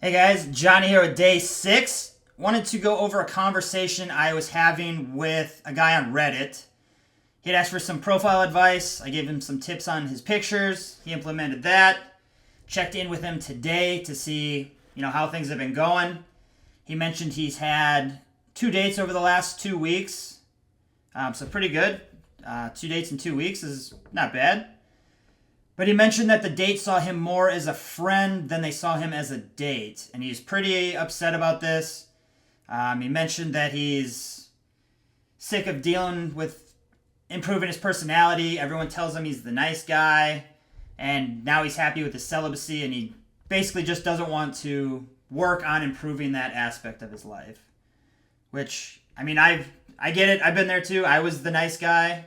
Hey guys, Johnny here with day 6. Wanted to go over a conversation I was having with a guy on Reddit. He had asked for some profile advice. I gave him some tips on his pictures. He implemented that. Checked in with him today to see, how things have been going. He mentioned he's had 2 dates over the last 2 weeks. So pretty good. 2 dates in 2 weeks is not bad. But he mentioned that the date saw him more as a friend than they saw him as a date. And he's pretty upset about this. He mentioned that he's sick of dealing with improving his personality. Everyone tells him he's the nice guy. And now he's happy with his celibacy. And he basically just doesn't want to work on improving that aspect of his life. Which, I get it. I've been there too. I was the nice guy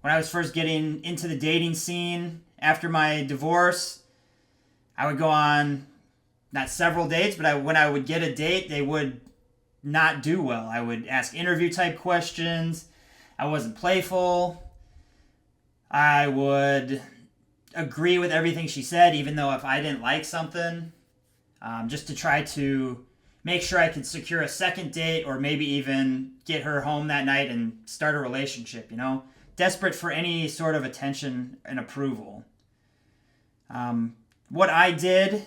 when I was first getting into the dating scene. After my divorce, I would go on not several dates, but when I would get a date, they would not do well. I would ask interview type questions. I wasn't playful. I would agree with everything she said, even though if I didn't like something, just to try to make sure I could secure a second date or maybe even get her home that night and start a relationship, Desperate for any sort of attention and approval. What I did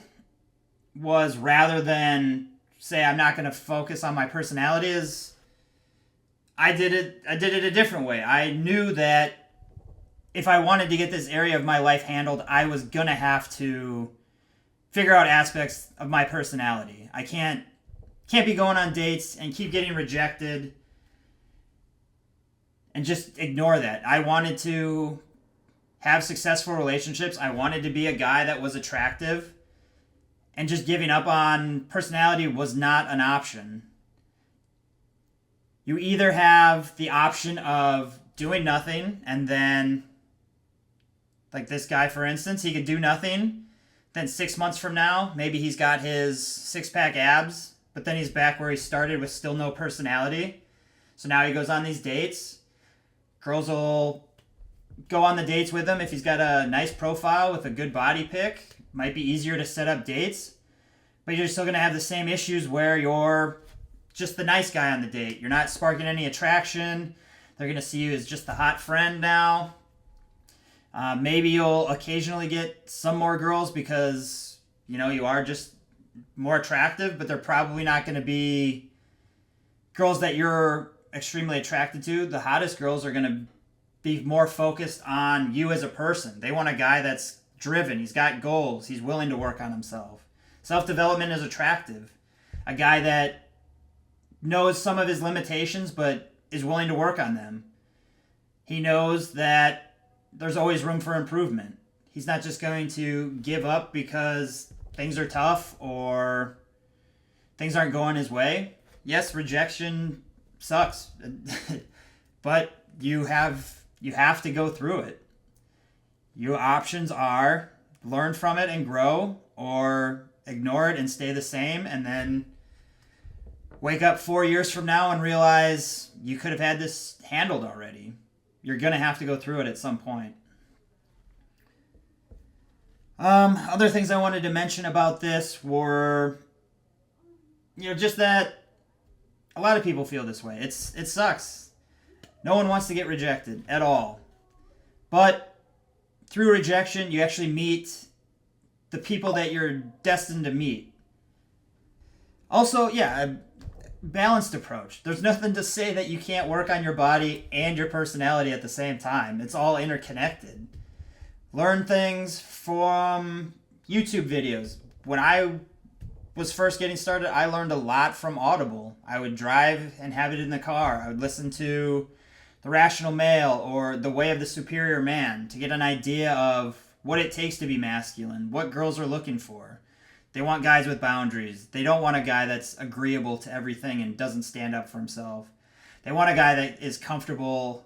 was, rather than say I'm not going to focus on my personality, is I did it a different way. I knew that if I wanted to get this area of my life handled, I was going to have to figure out aspects of my personality. I can't be going on dates and keep getting rejected and just ignore that. I wanted to have successful relationships. I wanted to be a guy that was attractive, and just giving up on personality was not an option. You either have the option of doing nothing, and then, like this guy, for instance, he could do nothing. Then 6 months from now, maybe he's got his six-pack abs, but then he's back where he started with still no personality. So now he goes on these dates. Girls will go on the dates with him if he's got a nice profile with a good body pic. Might be easier to set up dates, but you're still going to have the same issues where you're just the nice guy on the date. You're not sparking any attraction. They're going to see you as just the hot friend now. Maybe you'll occasionally get some more girls because, you are just more attractive, but they're probably not going to be girls that you're extremely attracted to. The hottest girls are going to be more focused on you as a person. They want a guy that's driven. He's got goals. He's willing to work on himself. Self-development is attractive. A guy that knows some of his limitations but is willing to work on them. He knows that there's always room for improvement. He's not just going to give up because things are tough or things aren't going his way. Yes, rejection sucks. But you have to go through it. Your options are learn from it and grow, or ignore it and stay the same, and then wake up 4 years from now and realize you could have had this handled already. You're going to have to go through it at some point. Other things I wanted to mention about this were, just that a lot of people feel this way. It sucks. No one wants to get rejected at all. But through rejection, you actually meet the people that you're destined to meet. Also, a balanced approach. There's nothing to say that you can't work on your body and your personality at the same time. It's all interconnected. Learn things from YouTube videos. When I was first getting started, I learned a lot from Audible. I would drive and have it in the car. I would listen to The Rational Male or The Way of the Superior Man to get an idea of what it takes to be masculine, what girls are looking for. They want guys with boundaries. They don't want a guy that's agreeable to everything and doesn't stand up for himself. They want a guy that is comfortable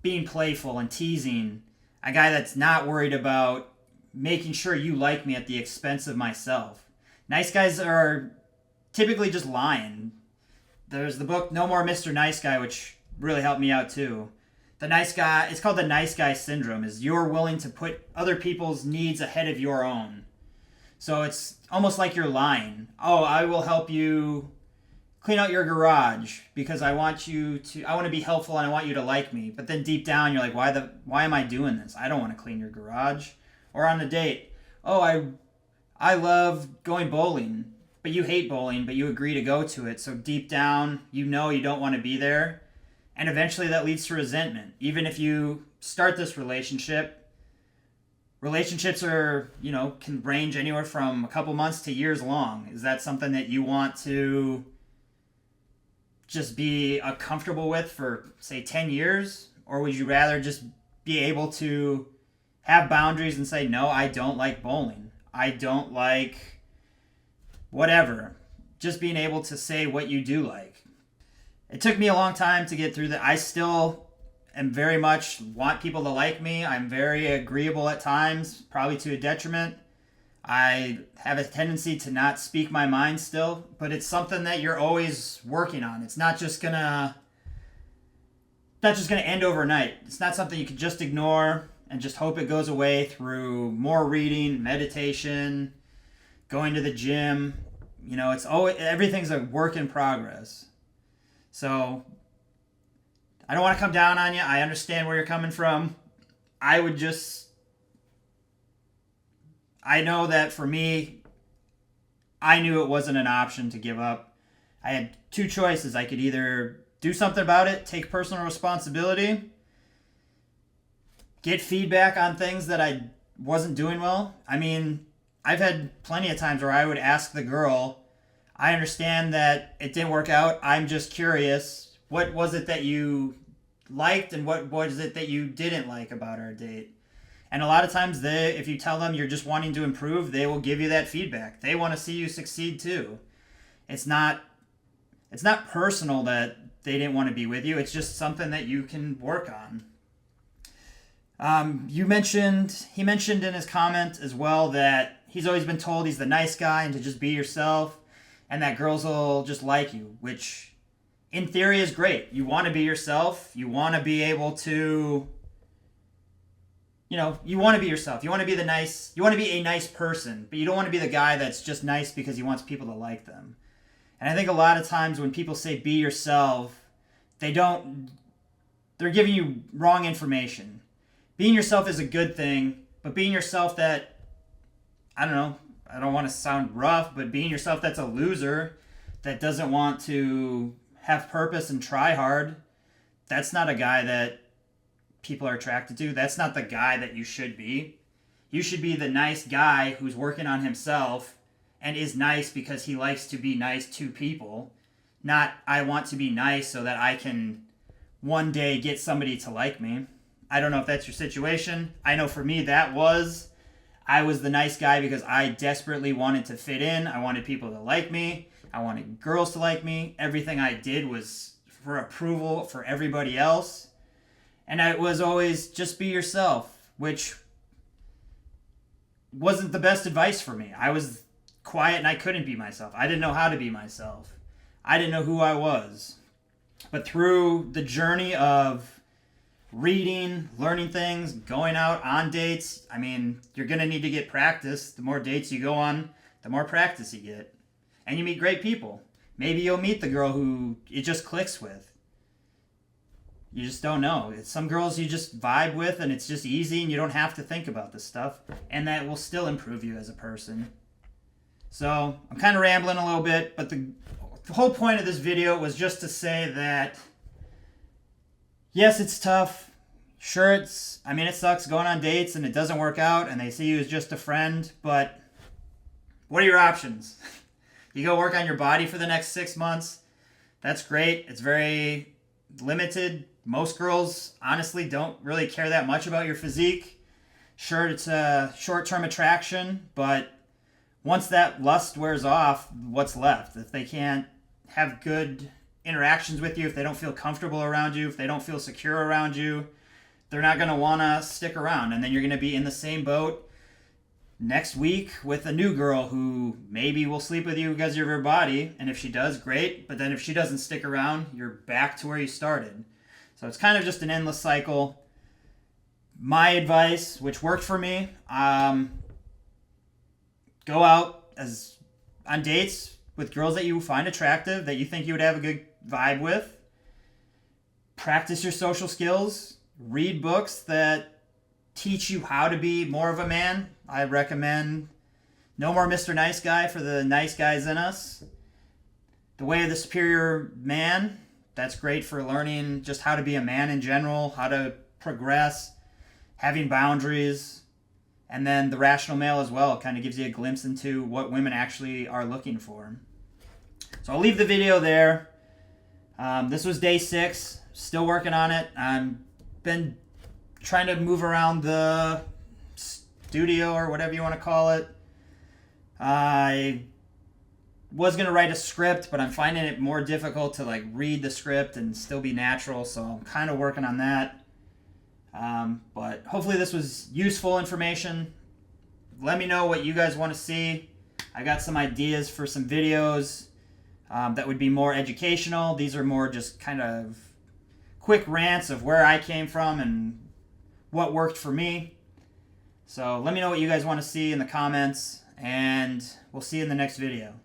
being playful and teasing. A guy that's not worried about making sure you like me at the expense of myself. Nice guys are typically just lying. There's the book No More Mr. Nice Guy, which really helped me out too. The nice guy, it's called the nice guy syndrome, is you're willing to put other people's needs ahead of your own. So it's almost like you're lying. Oh, I will help you clean out your garage because I want to be helpful and I want you to like me. But then deep down you're like, why am I doing this? I don't want to clean your garage. Or on a date, oh, I love going bowling, but you hate bowling, but you agree to go to it. So deep down, you know you don't want to be there. And eventually that leads to resentment. Even if you start this relationship, relationships are, can range anywhere from a couple months to years long. Is that something that you want to just be comfortable with for, say, 10 years? Or would you rather just be able to have boundaries and say, no, I don't like bowling. I don't like whatever. Just being able to say what you do like. It took me a long time to get through that. I still am very much want people to like me. I'm very agreeable at times, probably to a detriment. I have a tendency to not speak my mind still, but it's something that you're always working on. It's not just gonna end overnight. It's not something you can just ignore and just hope it goes away through more reading, meditation, going to the gym. It's always, everything's a work in progress. So I don't want to come down on you. I understand where you're coming from. I know that for me, I knew it wasn't an option to give up. I had two choices. I could either do something about it, take personal responsibility, get feedback on things that I wasn't doing well. I mean, I've had plenty of times where I would ask the girl, I understand that it didn't work out. I'm just curious. What was it that you liked and what was it that you didn't like about our date? And a lot of times if you tell them you're just wanting to improve, they will give you that feedback. They want to see you succeed too. It's not personal that they didn't want to be with you. It's just something that you can work on. He mentioned in his comment as well that he's always been told he's the nice guy and to just be yourself and that girls will just like you, which in theory is great. You want to be yourself. You want to be able to, you want to be yourself. You want to be a nice person, but you don't want to be the guy that's just nice because he wants people to like them. And I think a lot of times when people say be yourself, they're giving you wrong information. Being yourself is a good thing, but being yourself that, I don't want to sound rough, but being yourself that's a loser, that doesn't want to have purpose and try hard, that's not a guy that people are attracted to. That's not the guy that you should be. You should be the nice guy who's working on himself and is nice because he likes to be nice to people. Not, I want to be nice so that I can one day get somebody to like me. I don't know if that's your situation. I know for me I was the nice guy because I desperately wanted to fit in. I wanted people to like me. I wanted girls to like me. Everything I did was for approval for everybody else. And it was always just be yourself, which wasn't the best advice for me. I was quiet and I couldn't be myself. I didn't know how to be myself. I didn't know who I was. But through the journey of reading, learning things, going out on dates, you're going to need to get practice. The more dates you go on, the more practice you get. And you meet great people. Maybe you'll meet the girl who it just clicks with. You just don't know. It's some girls you just vibe with and it's just easy and you don't have to think about this stuff. And that will still improve you as a person. So I'm kind of rambling a little bit, but the whole point of this video was just to say that yes, it's tough. Sure, it sucks going on dates and it doesn't work out and they see you as just a friend, but what are your options? You go work on your body for the next 6 months. That's great. It's very limited. Most girls, honestly, don't really care that much about your physique. Sure, it's a short-term attraction, but once that lust wears off, what's left? If they can't have good interactions with you, if they don't feel comfortable around you, if they don't feel secure around you, they're not going to want to stick around. And then you're going to be in the same boat next week with a new girl who maybe will sleep with you because of your body. And if she does, great. But then if she doesn't stick around, you're back to where you started. So it's kind of just an endless cycle. My advice, which worked for me, go out on dates with girls that you find attractive, that you think you would have a good vibe with. Practice your social skills. Read books that teach you how to be more of a man. I recommend No More Mr. Nice Guy for the nice guys in us. The Way of the Superior Man. That's great for learning just how to be a man in general, how to progress, having boundaries. And then The Rational Male as well. Kind of gives you a glimpse into what women actually are looking for. So I'll leave the video there. This was day 6. Still working on it. I've been trying to move around the studio or whatever you want to call it. I was going to write a script, but I'm finding it more difficult to like read the script and still be natural, so I'm kind of working on that. But hopefully this was useful information. Let me know what you guys want to see. I got some ideas for some videos that would be more educational. These are more just kind of quick rants of where I came from and what worked for me. So let me know what you guys want to see in the comments, and we'll see you in the next video.